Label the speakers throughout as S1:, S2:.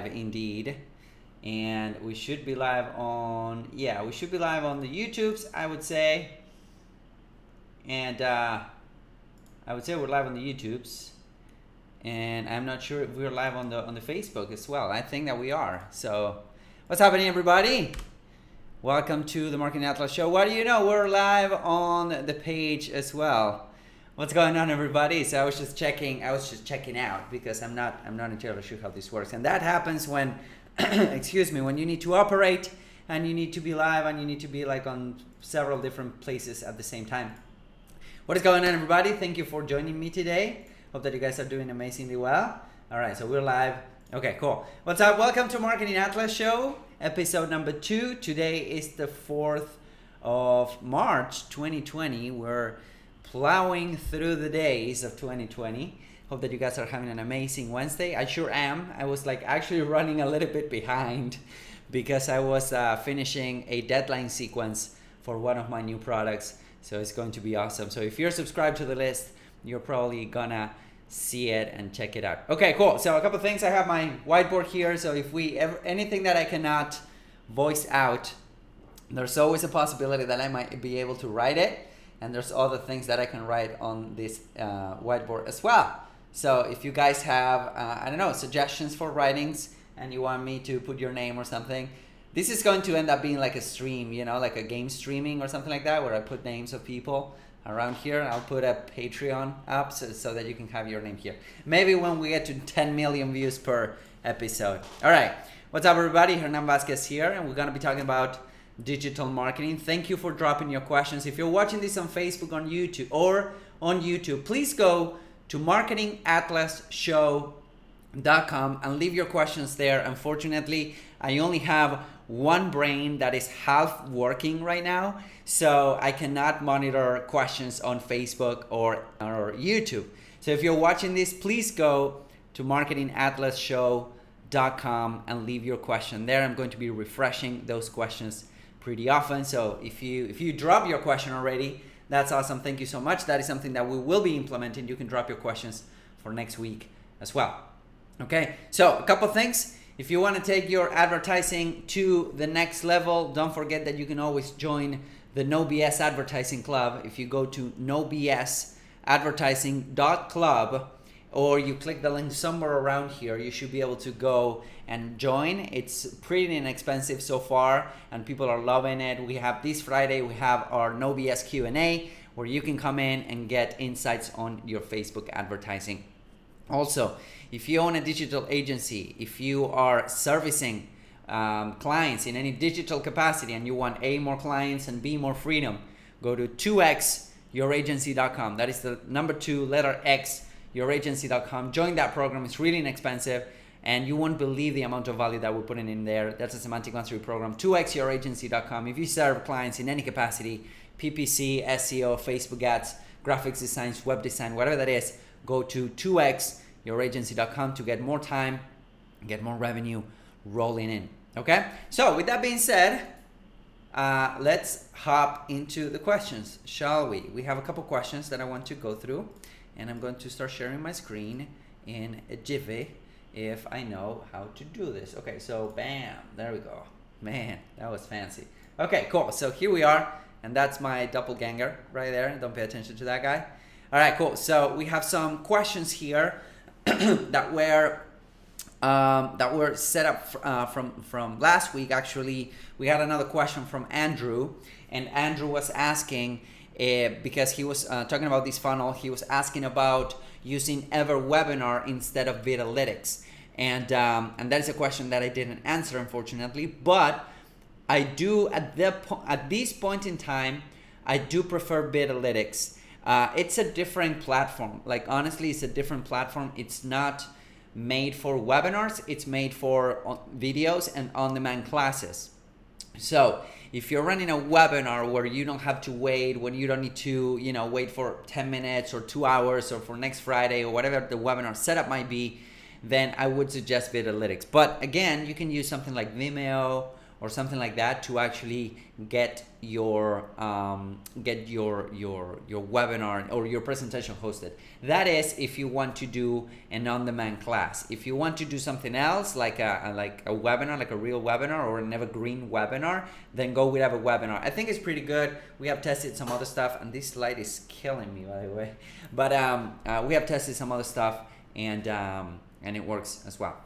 S1: Indeed, and we should be live on the YouTubes, I would say, and I would say we're live on the YouTubes, and I'm not sure if we're live on the Facebook as well. I think that we are. So what's happening, everybody? Welcome to the Marketing Atlas Show. What do you know, we're live on the page as well. What's going on, everybody? So I was just checking out because I'm not entirely sure how this works. And that happens when when you need to operate and you need to be live and you need to be like on several different places at the same time. What is going on, everybody? Thank you for joining me today. Hope that you guys are doing amazingly well. All right, so we're live. Okay, cool. What's up? Welcome to Marketing Atlas Show, episode number 2. Today is the 4th of March, 2020. We're plowing through the days of 2020. Hope that you guys are having an amazing Wednesday. I sure am. I was actually running a little bit behind because I was finishing a deadline sequence for one of my new products. So it's going to be awesome. So if you're subscribed to the list, you're probably gonna see it and check it out. Okay, cool. So a couple things. I have my whiteboard here. So if anything that I cannot voice out, there's always a possibility that I might be able to write it. And there's other things that I can write on this whiteboard as well. So if you guys have, suggestions for writings and you want me to put your name or something, this is going to end up being like a stream, like a game streaming or something like that, where I put names of people around here. I'll put a Patreon up so that you can have your name here. Maybe when we get to 10 million views per episode. All right. What's up, everybody? Hernan Vasquez here, and we're going to be talking about digital marketing. Thank you for dropping your questions. If you're watching this on Facebook, on YouTube, please go to marketingatlasshow.com and leave your questions there. Unfortunately, I only have one brain that is half working right now, so I cannot monitor questions on Facebook or YouTube. So if you're watching this, please go to marketingatlasshow.com and leave your question there. I'm going to be refreshing those questions pretty often. So if you drop your question already, that's awesome. Thank you so much. That is something that we will be implementing. You can drop your questions for next week as well. Okay, so a couple things. If you want to take your advertising to the next level, don't forget that you can always join the No BS Advertising Club. If you go to nobsadvertising.club, or you click the link somewhere around here, you should be able to go and join. It's pretty inexpensive so far, and people are loving it. We have this Friday, we have our No BS Q&A, where you can come in and get insights on your Facebook advertising. Also, if you own a digital agency, if you are servicing clients in any digital capacity and you want A, more clients, and B, more freedom, go to 2xyouragency.com. That is the number 2, letter X, youragency.com. Join that program. It's really inexpensive, and you won't believe the amount of value that we're putting in there. That's a semantic mastery program. 2xyouragency.com. If you serve clients in any capacity, PPC, SEO, Facebook ads, graphics designs, web design, whatever that is, go to 2xyouragency.com to get more time, get more revenue rolling in. Okay? So with that being said, let's hop into the questions, shall we? We have a couple questions that I want to go through. And I'm going to start sharing my screen in a jiffy if I know how to do this. Okay, so bam, there we go. Man, that was fancy. Okay, cool. So here we are, and that's my doppelganger right there. Don't pay attention to that guy. All right, cool. So we have some questions here that were set up from last week. Actually, we had another question from Andrew, and Andrew was asking, because he was talking about this funnel, he was asking about using EverWebinar instead of Vitalytics, and that is a question that I didn't answer, unfortunately. But I do at this point in time, I do prefer Vitalytics. It's a different platform. Like, honestly, it's a different platform. It's not made for webinars. It's made for videos and on-demand classes. So if you're running a webinar where you don't have to wait, when you don't need to, wait for 10 minutes or 2 hours or for next Friday or whatever the webinar setup might be, then I would suggest Vitalytics. But again, you can use something like Vimeo or something like that to actually get your webinar or your presentation hosted. That is if you want to do an on-demand class. If you want to do something else like a webinar, like a real webinar or an evergreen webinar, then go with a webinar. I think it's pretty good. We have tested some other stuff, and this light is killing me, by the way. But we have tested some other stuff, and it works as well.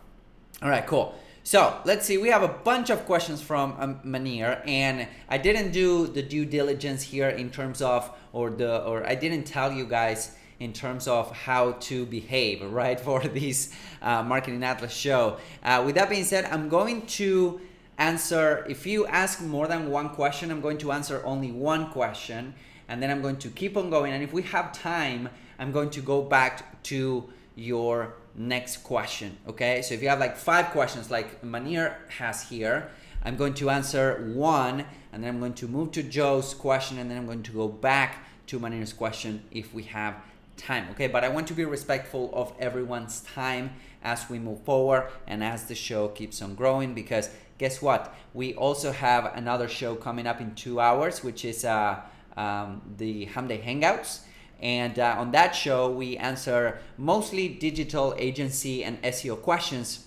S1: All right, cool. So let's see, we have a bunch of questions from Manir, and I didn't do the due diligence here in terms of, or I didn't tell you guys in terms of how to behave, right, for this Marketing Atlas show. With that being said, I'm going to answer, if you ask more than one question, I'm going to answer only one question, and then I'm going to keep on going, and if we have time, I'm going to go back to your next question. Okay, so if you have like 5 questions like Manir has here, I'm going to answer one, and then I'm going to move to Joe's question, and then I'm going to go back to Manir's question if we have time. Okay, but I want to be respectful of everyone's time as we move forward and as the show keeps on growing, because guess what, we also have another show coming up in 2 hours, which is the HMDA Hangouts. And on that show, we answer mostly digital agency and SEO questions.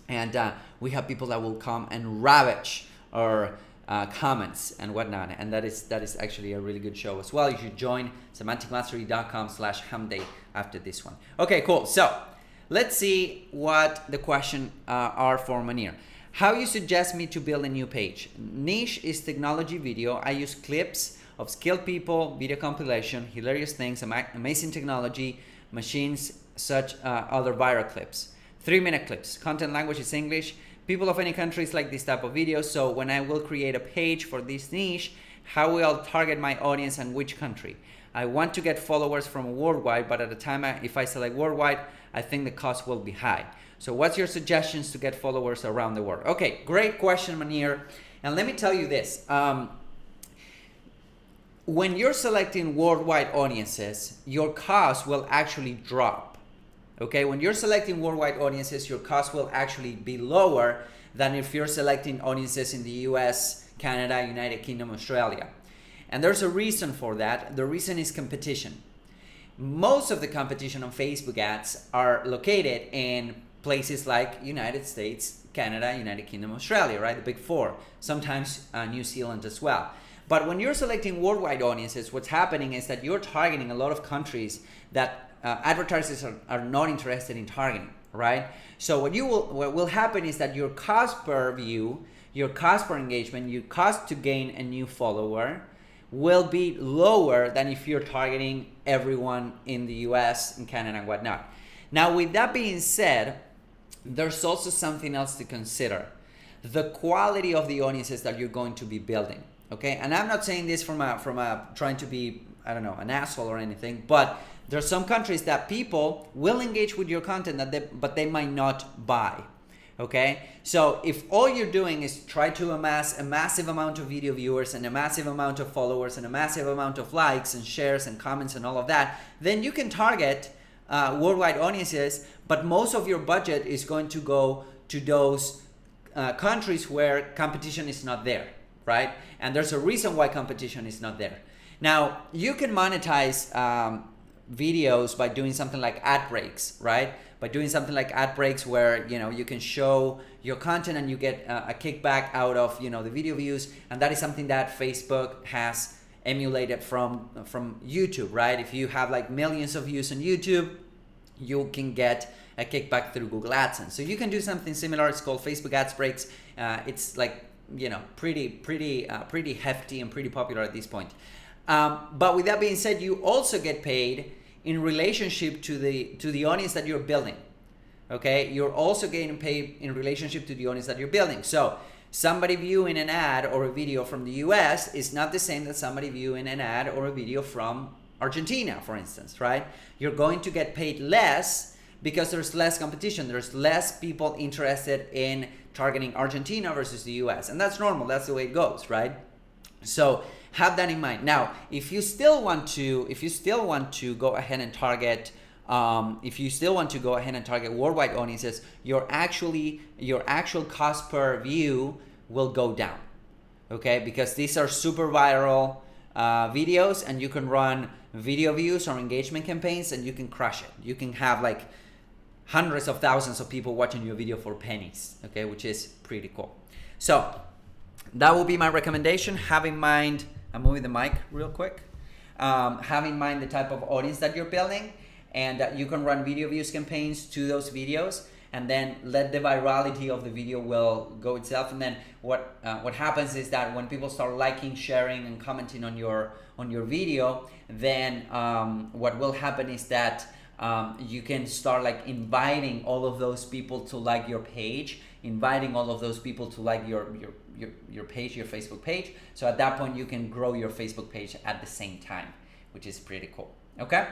S1: And we have people that will come and ravage our comments and whatnot. And that is actually a really good show as well. You should join semanticmastery.com/HMDA after this one. Okay, cool. So let's see what the question are for Manir. How you suggest me to build a new page? Niche is technology video. I use clips of skilled people, video compilation, hilarious things, amazing technology, machines, such other viral clips. 3-minute clips. Content language is English. People of any countries like this type of videos. So when I will create a page for this niche, how will I target my audience and which country? I want to get followers from worldwide, but at the time, if I select worldwide, I think the cost will be high. So what's your suggestions to get followers around the world? Okay, great question, Manir. And let me tell you this. When you're selecting worldwide audiences, your cost will actually drop. Okay, when you're selecting worldwide audiences, your cost will actually be lower than if you're selecting audiences in the US, Canada, United Kingdom, Australia. And there's a reason for that. The reason is competition. Most of the competition on Facebook ads are located in places like United States, Canada, United Kingdom, Australia, right? The big 4, sometimes New Zealand as well. But when you're selecting worldwide audiences, what's happening is that you're targeting a lot of countries that advertisers are not interested in targeting, right? So what will happen is that your cost per view, your cost per engagement, your cost to gain a new follower will be lower than if you're targeting everyone in the US and Canada and whatnot. Now, with that being said, there's also something else to consider. The quality of the audiences that you're going to be building. Okay, and I'm not saying this from a trying to be, I don't know, an asshole or anything, but there's some countries that people will engage with your content but they might not buy. Okay, so if all you're doing is try to amass a massive amount of video viewers and a massive amount of followers and a massive amount of likes and shares and comments and all of that, then you can target worldwide audiences, but most of your budget is going to go to those countries where competition is not there. Right? And there's a reason why competition is not there. Now, you can monetize videos by doing something like ad breaks, right? By doing something like ad breaks where, you can show your content and you get a kickback out of, the video views. And that is something that Facebook has emulated from YouTube, right? If you have like millions of views on YouTube, you can get a kickback through Google AdSense. So you can do something similar. It's called Facebook Ads Breaks. It's like, pretty hefty and pretty popular at this point. But with that being said, you also get paid in relationship to the audience that you're building. Okay, you're also getting paid in relationship to the audience that you're building. So somebody viewing an ad or a video from the US is not the same as somebody viewing an ad or a video from Argentina, for instance, right? You're going to get paid less because there's less competition. There's less people interested in targeting Argentina versus the US. And that's normal. That's the way it goes, right? So have that in mind. Now, if you still want to go ahead and target worldwide audiences, your actual cost per view will go down, okay? Because these are super viral videos, and you can run video views or engagement campaigns, and you can crush it. You can have like hundreds of thousands of people watching your video for pennies, okay? Which is pretty cool. So that will be my recommendation. Have in mind, I'm moving the mic real quick. Have in mind the type of audience that you're building, and you can run video views campaigns to those videos, and then let the virality of the video will go itself. And then what happens is that when people start liking, sharing, and commenting on your video, then what will happen is that you can start like inviting all of those people to like your page, inviting all of those people to like your page, your Facebook page. So at that point, you can grow your Facebook page at the same time, which is pretty cool. Okay,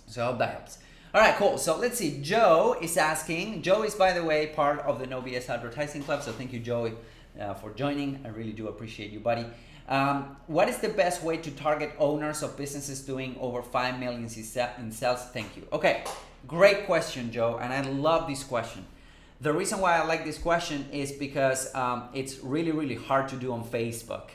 S1: so I hope that helps. All right, cool. So let's see. Joe is asking. Joe is, by the way, part of the No BS Advertising Club. So thank you, Joey, for joining. I really do appreciate you, buddy. What is the best way to target owners of businesses doing over 5 million in sales? Thank you. Okay, great question, Joe, and I love this question. The reason why I like this question is because it's really, really hard to do on Facebook.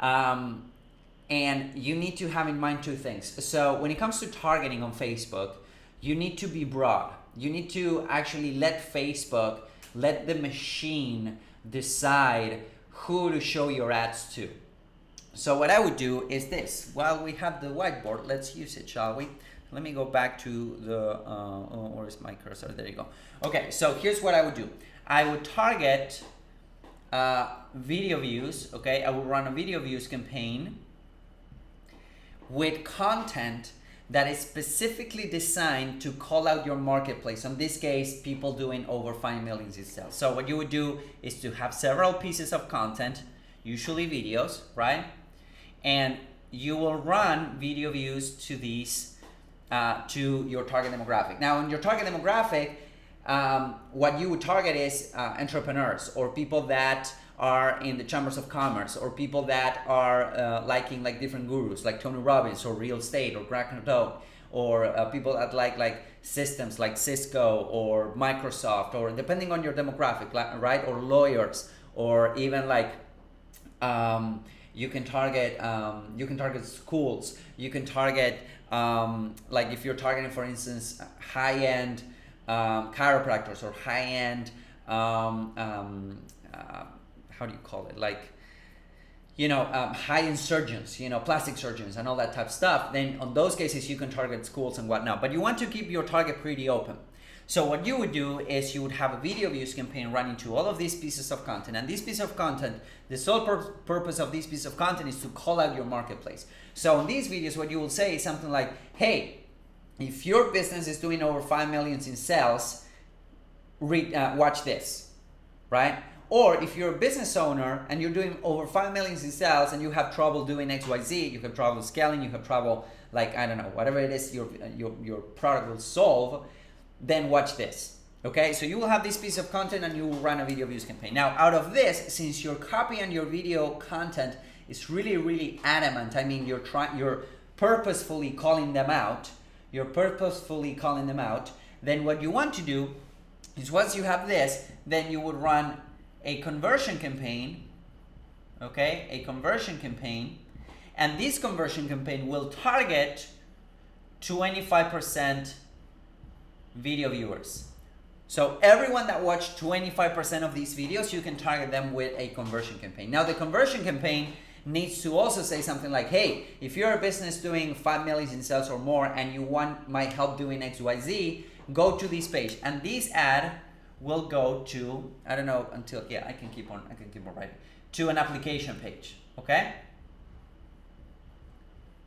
S1: And you need to have in mind two things. So when it comes to targeting on Facebook, you need to be broad. You need to actually let Facebook, let the machine decide who to show your ads to. So what I would do is this. While we have the whiteboard, let's use it, shall we? Let me go back to the, where's my cursor? There you go. Okay, so here's what I would do. I would target video views, okay? I would run a video views campaign with content that is specifically designed to call out your marketplace. In this case, people doing over 5 million in sales. So what you would do is to have several pieces of content, usually videos, right? And you will run video views to these, to your target demographic. Now, in your target demographic, what you would target is entrepreneurs or people that are in the chambers of commerce, or people that are liking like different gurus like Tony Robbins or real estate or Grant Cardone, or people that like systems like Cisco or Microsoft, or depending on your demographic, right? Or lawyers, or even like you can target schools. You can target like if you're targeting, for instance, high-end chiropractors or high-end how do you call it? Like, high-end surgeons, plastic surgeons and all that type of stuff. Then on those cases, you can target schools and whatnot. But you want to keep your target pretty open. So what you would do is you would have a video views campaign running to all of these pieces of content. And this piece of content, the sole purpose of this piece of content is to call out your marketplace. So in these videos, what you will say is something like, hey, if your business is doing over 5 million in sales, watch this, right? Or if you're a business owner and you're doing over 5 million in sales and you have trouble doing XYZ, you have trouble scaling, you have trouble, like, I don't know, whatever it is your product will solve, then watch this. Okay, so you will have this piece of content and you will run a video views campaign. Now, out of this, since your copy and your video content is really, really adamant, I mean, you're purposefully calling them out, then what you want to do is once you have this, then you would run a conversion campaign, okay? A conversion campaign, and this conversion campaign will target 25% video viewers. So everyone that watched 25% of these videos, you can target them with a conversion campaign. Now the conversion campaign needs to also say something like, hey, if you're a business doing 5 million in sales or more and you want my help doing XYZ, go to this page. And this ad will go to, I don't know, until, yeah, I can keep on writing, to an application page, okay?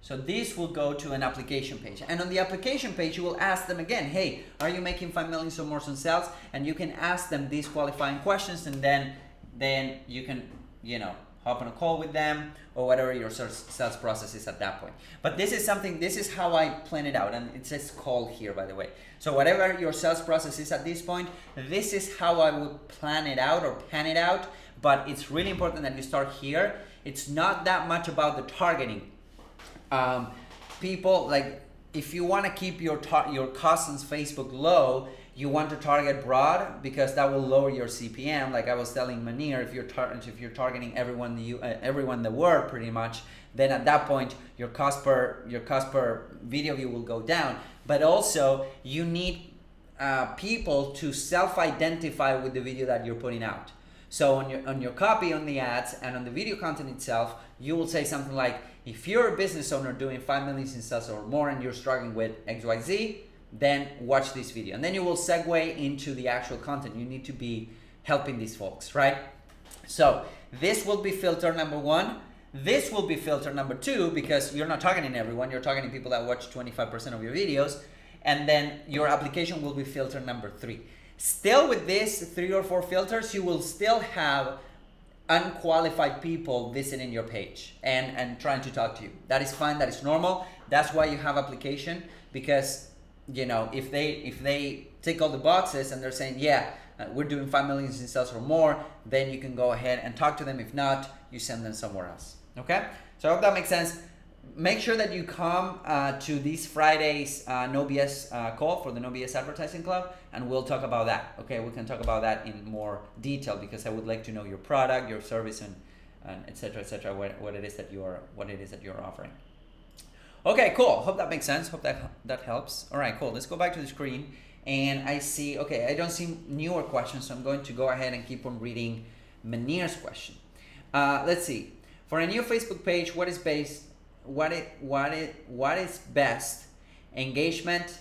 S1: So this will go to an application page. And on the application page, you will ask them again, hey, are you making 5 million or more in sales? And you can ask them these qualifying questions, and then you can, hop on a call with them or whatever your sales process is at that point. But this is how I plan it out, and it says call here, by the way. So whatever your sales process is at this point, this is how I would plan it out or pan it out, but it's really important that you start here. It's not that much about the targeting. People, like, if you want to keep your costs on Facebook low, You want to target broad because that will lower your CPM. Like I was telling Manir, if you're targeting everyone in the world pretty much, then at that point your cost per video view will go down. But also you need people to self-identify with the video that you're putting out. So on your copy, on the ads, and on the video content itself, you will say something like, if you're a business owner doing 5 million in sales or more and you're struggling with XYZ, then watch this video. And then you will segue into the actual content. You need to be helping these folks, right? So this will be filter number 1. This will be filter number 2, because you're not targeting everyone. You're targeting people that watch 25% of your videos. And then your application will be filter number 3. Still with this 3 or 4 filters, you will still have unqualified people visiting your page and trying to talk to you. That is fine, that is normal. That's why you have application, because you know, if they tick all the boxes and they're saying, yeah, we're doing 5 million in sales or more, then you can go ahead and talk to them. If not, you send them somewhere else. Okay, so I hope that makes sense. Make sure that you come to this Friday's No BS call for the No BS Advertising Club, and we'll talk about that. Okay, we can talk about that in more detail, because I would like to know your product, your service, and et cetera, what it is that you're offering. Okay, cool. Hope that makes sense. Hope that helps. All right, cool. Let's go back to the screen, and I see. Okay, I don't see newer questions, so I'm going to go ahead and keep on reading Manir's question. Let's see. For a new Facebook page, what is best, engagement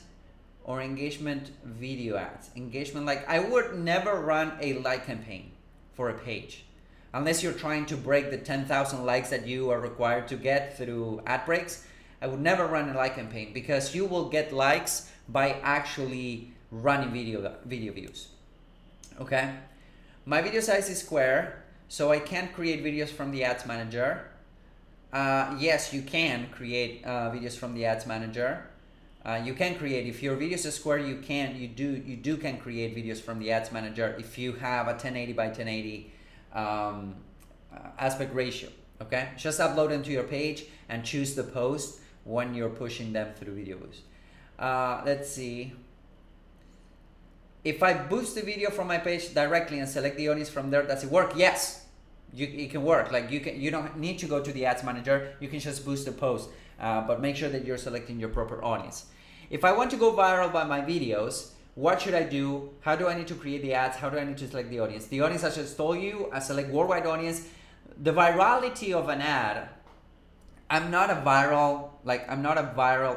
S1: or engagement video ads? Engagement, like I would never run a like campaign for a page unless you're trying to break the 10,000 likes that you are required to get through ad breaks. I would never run a like campaign, because you will get likes by actually running video views. Okay, my video size is square, so I can't create videos from the ads manager. Yes, you can create videos from the ads manager. You can create, if your videos are square, you can create videos from the ads manager if you have a 1080 by 1080 aspect ratio. Okay, just upload them to your page and choose the post when you're pushing them through video boost. Let's see. If I boost the video from my page directly and select the audience from there, does it work? Yes. It can work. Like you don't need to go to the ads manager. You can just boost the post, but make sure that you're selecting your proper audience. If I want to go viral by my videos, what should I do? How do I need to create the ads? How do I need to select the audience? The audience I just told you, I select worldwide audience. The virality of an ad, I'm not a viral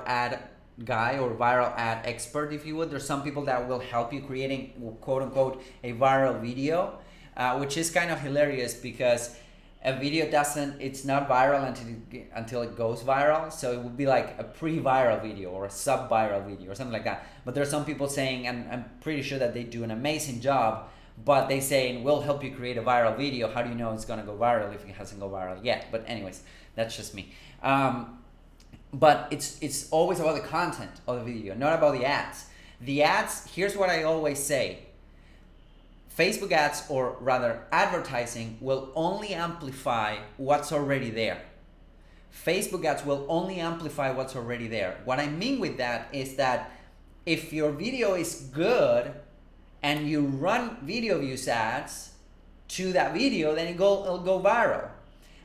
S1: ad guy or viral ad expert, if you would. There's some people that will help you creating, quote unquote, a viral video. Which is kind of hilarious, because a video it's not viral until it goes viral. So it would be like a pre-viral video or a sub-viral video or something like that. But there's some people saying, and I'm pretty sure that they do an amazing job, but they say, we'll help you create a viral video. How do you know it's gonna go viral if it hasn't gone viral yet? But anyways, that's just me. But it's always about the content of the video, not about the ads. The ads, here's what I always say. Facebook ads, or rather advertising, will only amplify what's already there. Facebook ads will only amplify what's already there. What I mean with that is that if your video is good and you run video views ads to that video, then it'll go viral.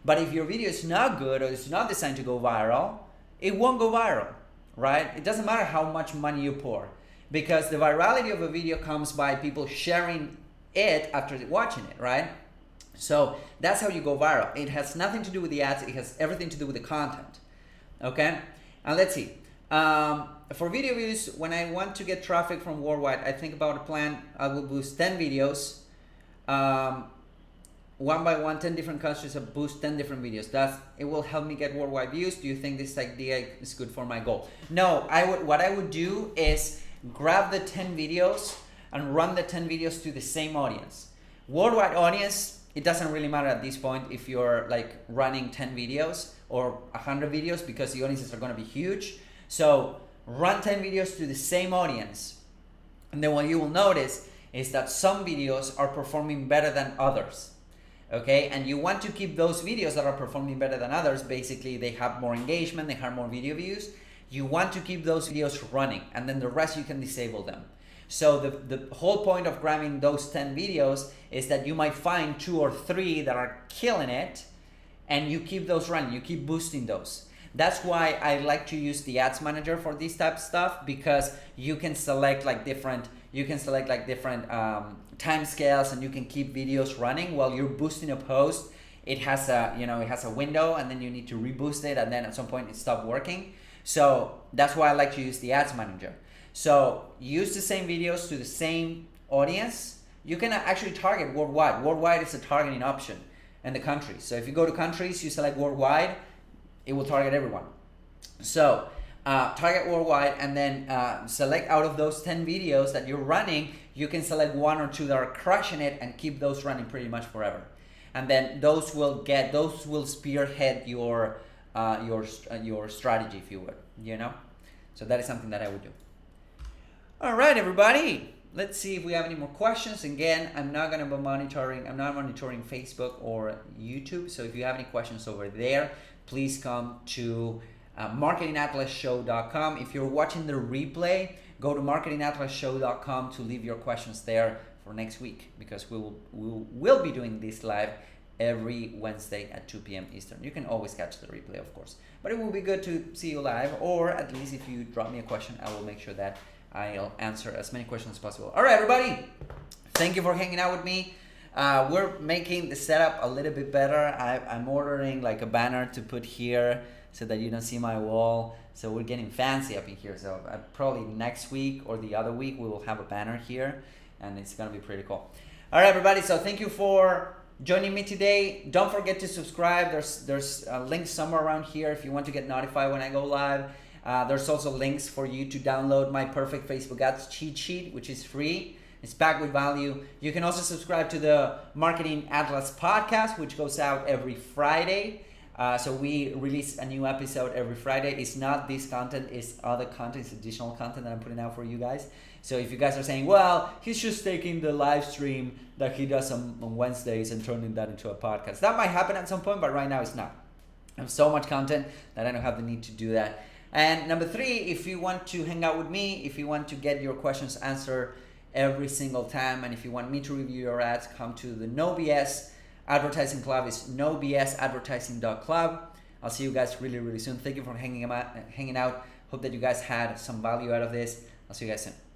S1: But if your video is not good, or it's not designed to go viral, it won't go viral, right? It doesn't matter how much money you pour, because the virality of a video comes by people sharing it after watching it, right? So that's how you go viral. It has nothing to do with the ads. It has everything to do with the content. Okay, and let's see. For video views, when I want to get traffic from worldwide, I think about a plan. I will boost 10 videos, one by one, 10 different countries. I boost 10 different videos. It will help me get worldwide views. Do you think this idea is good for my goal? No, what I would do is grab the 10 videos and run the 10 videos to the same audience. Worldwide audience, it doesn't really matter at this point if you're like running 10 videos or 100 videos, because the audiences are gonna be huge. So run 10 videos to the same audience. And then what you will notice is that some videos are performing better than others. Okay, and you want to keep those videos that are performing better than others. Basically, they have more engagement, they have more video views. You want to keep those videos running, and then the rest you can disable them. So the whole point of grabbing those 10 videos is that you might find 2 or 3 that are killing it, and you keep those running, you keep boosting those. That's why I like to use the ads manager for this type of stuff, because you can select like different time scales, and you can keep videos running while you're boosting a post. It has a window, and then you need to reboost it, and then at some point it stopped working. So that's why I like to use the ads manager. So use the same videos to the same audience. You can actually target worldwide. Worldwide is a targeting option in the countries. So if you go to countries, you select worldwide, it will target everyone. So target worldwide, and then select out of those 10 videos that you're running, you can select 1 or 2 that are crushing it and keep those running pretty much forever. And then those will spearhead your strategy, if you would, So that is something that I would do. All right, everybody. Let's see if we have any more questions. Again, I'm not monitoring Facebook or YouTube. So if you have any questions over there, please come to marketingatlasshow.com. If you're watching the replay, go to marketingatlasshow.com to leave your questions there for next week, because we will be doing this live every Wednesday at 2 p.m. Eastern. You can always catch the replay, of course, but it will be good to see you live, or at least if you drop me a question, I will make sure that I'll answer as many questions as possible. All right, everybody, thank you for hanging out with me. We're making the setup a little bit better. I'm ordering like a banner to put here so that you don't see my wall. So we're getting fancy up in here. So probably next week or the other week, we will have a banner here, and it's gonna be pretty cool. All right, everybody, so thank you for joining me today. Don't forget to subscribe. There's a link somewhere around here if you want to get notified when I go live. There's also links for you to download my Perfect Facebook Ads cheat sheet, which is free. It's packed with value. You can also subscribe to the Marketing Atlas podcast, which goes out every Friday. So we release a new episode every Friday. It's not this content, it's other content, it's additional content that I'm putting out for you guys. So if you guys are saying, well, he's just taking the live stream that he does on Wednesdays and turning that into a podcast. That might happen at some point, but right now it's not. I have so much content that I don't have the need to do that. And number 3, if you want to hang out with me, if you want to get your questions answered every single time, and if you want me to review your ads, come to the No BS Advertising Club. It's nobsadvertising.club. I'll see you guys really, really soon. Thank you for hanging out. Hope that you guys had some value out of this. I'll see you guys soon.